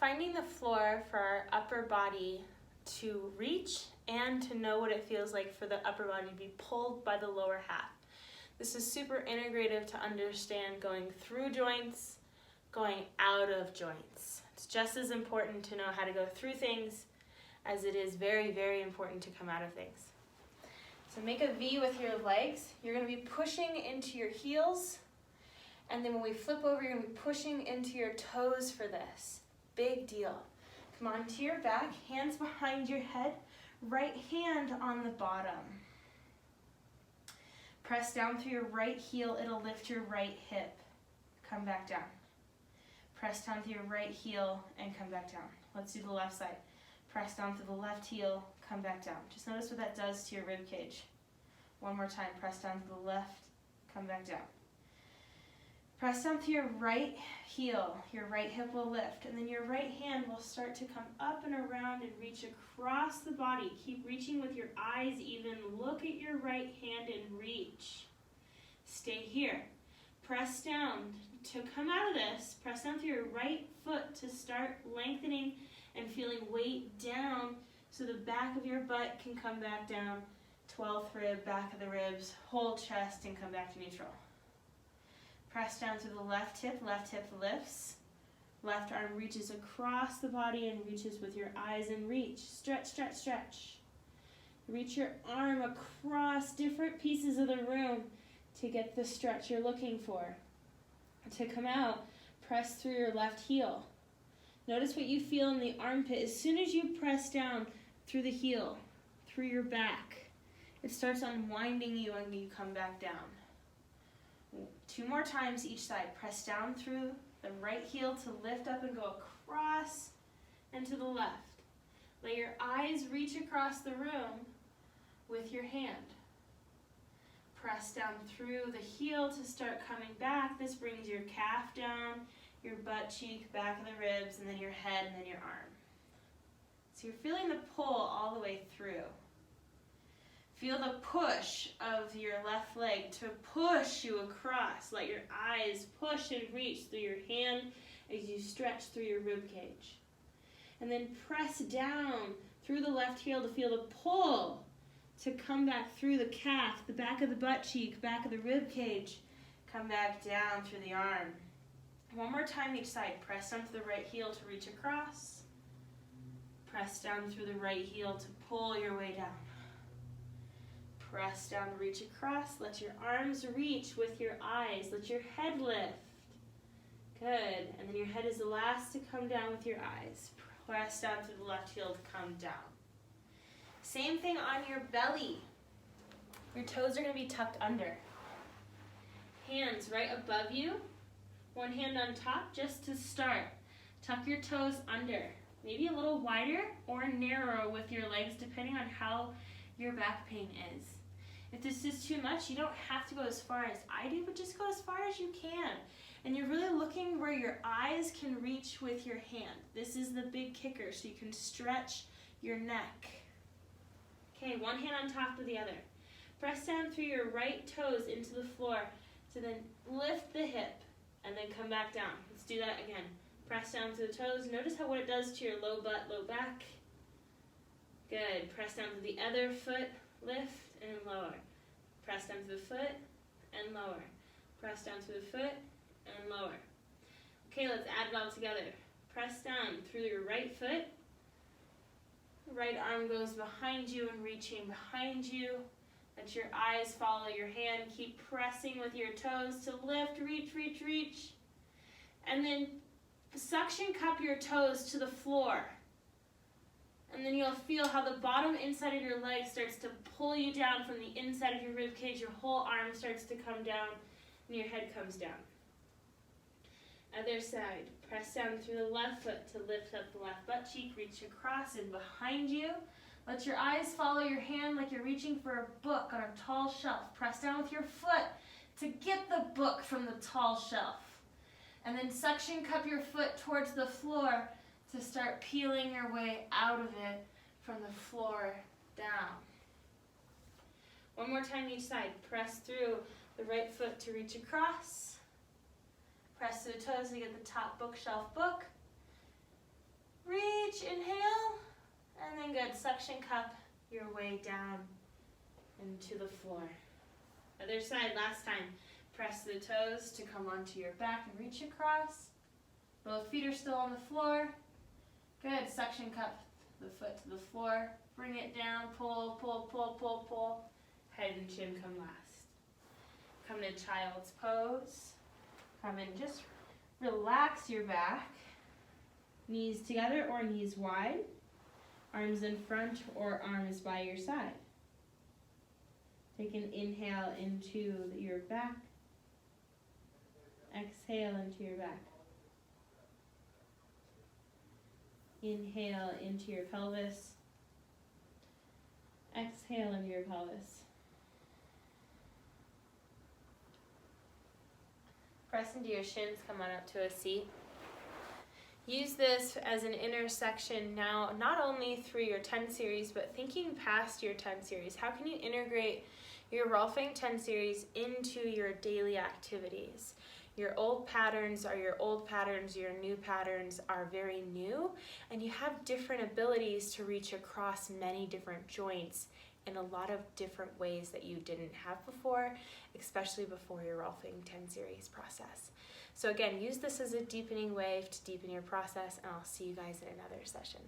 Finding the floor for our upper body to reach and to know what it feels like for the upper body to be pulled by the lower half. This is super integrative to understand going through joints, going out of joints. It's just as important to know how to go through things as it is very, very important to come out of things. So make a V with your legs. You're going to be pushing into your heels, and then when we flip over, you're going to be pushing into your toes for this. Big deal. Come on to your back, hands behind your head, right hand on the bottom. Press down through your right heel, it'll lift your right hip. Come back down. Press down through your right heel and come back down. Let's do the left side. Press down through the left heel, come back down. Just notice what that does to your rib cage. One more time, press down to the left, come back down. Press down through your right heel, your right hip will lift, and then your right hand will start to come up and around and reach across the body. Keep reaching with your eyes even. Look at your right hand and reach. Stay here. Press down. To come out of this, press down through your right foot to start lengthening and feeling weight down so the back of your butt can come back down, 12th rib, back of the ribs, whole chest, and come back to neutral. Press down to the left hip lifts. Left arm reaches across the body and reaches with your eyes and reach. Stretch, stretch, stretch. Reach your arm across different pieces of the room to get the stretch you're looking for. To come out, press through your left heel. Notice what you feel in the armpit. As soon as you press down through the heel, through your back, it starts unwinding you and you come back down. 2 more times each side. Press down through the right heel to lift up and go across and to the left. Let your eyes reach across the room with your hand. Press down through the heel to start coming back. This brings your calf down, your butt cheek, back of the ribs, and then your head, and then your arm. So you're feeling the pull all the way through. Feel the push of your left leg to push you across. Let your eyes push and reach through your hand as you stretch through your rib cage. And then press down through the left heel to feel the pull to come back through the calf, the back of the butt cheek, back of the rib cage. Come back down through the arm. One more time each side. Press down to the right heel to reach across. Press down through the right heel to pull your way down. Press down to reach across. Let your arms reach with your eyes. Let your head lift. Good. And then your head is the last to come down with your eyes. Press down through the left heel to come down. Same thing on your belly. Your toes are going to be tucked under. Hands right above you. One hand on top just to start. Tuck your toes under. Maybe a little wider or narrow with your legs depending on how your back pain is. If this is too much, you don't have to go as far as I do, but just go as far as you can. And you're really looking where your eyes can reach with your hand. This is the big kicker, so you can stretch your neck. Okay, one hand on top of the other. Press down through your right toes into the floor to then lift the hip and then come back down. Let's do that again. Press down to the toes. Notice what it does to your low butt, low back. Good. Press down to the other foot, lift and lower. Press down to the foot and lower. Press down to the foot and lower. Okay, let's add it all together. Press down through your right foot. Right arm goes behind you and reaching behind you. Let your eyes follow your hand. Keep pressing with your toes to lift, reach, reach, reach. And then suction cup your toes to the floor. And then you'll feel how the bottom inside of your leg starts to pull you down from the inside of your rib cage. Your whole arm starts to come down and your head comes down. Other side. Press down through the left foot to lift up the left butt cheek. Reach across and behind you. Let your eyes follow your hand like you're reaching for a book on a tall shelf. Press down with your foot to get the book from the tall shelf. And then suction cup your foot towards the floor to start peeling your way out of it from the floor down. One more time each side. Press through the right foot to reach across. Press to the toes to get the top bookshelf book. suction cup your way down into the floor. Other side, last time. Press the toes to come onto your back and reach across. Both feet are still on the floor. Good, suction cup the foot to the floor. Bring it down, pull, pull, pull, pull, pull. Head and chin come last. Come to child's pose. Come in, just relax your back. Knees together or knees wide. Arms in front or arms by your side. Take an inhale into your back. Exhale into your back. Inhale into your pelvis. Exhale into your pelvis. Press into your shins, come on up to a seat. Use this as an intersection now, not only through your 10 series, but thinking past your 10 series. How can you integrate your Rolfing 10 series into your daily activities? Your old patterns are your old patterns, your new patterns are very new, and you have different abilities to reach across many different joints in a lot of different ways that you didn't have before, especially before your Rolfing 10 series process. So again, use this as a deepening way to deepen your process, and I'll see you guys in another session.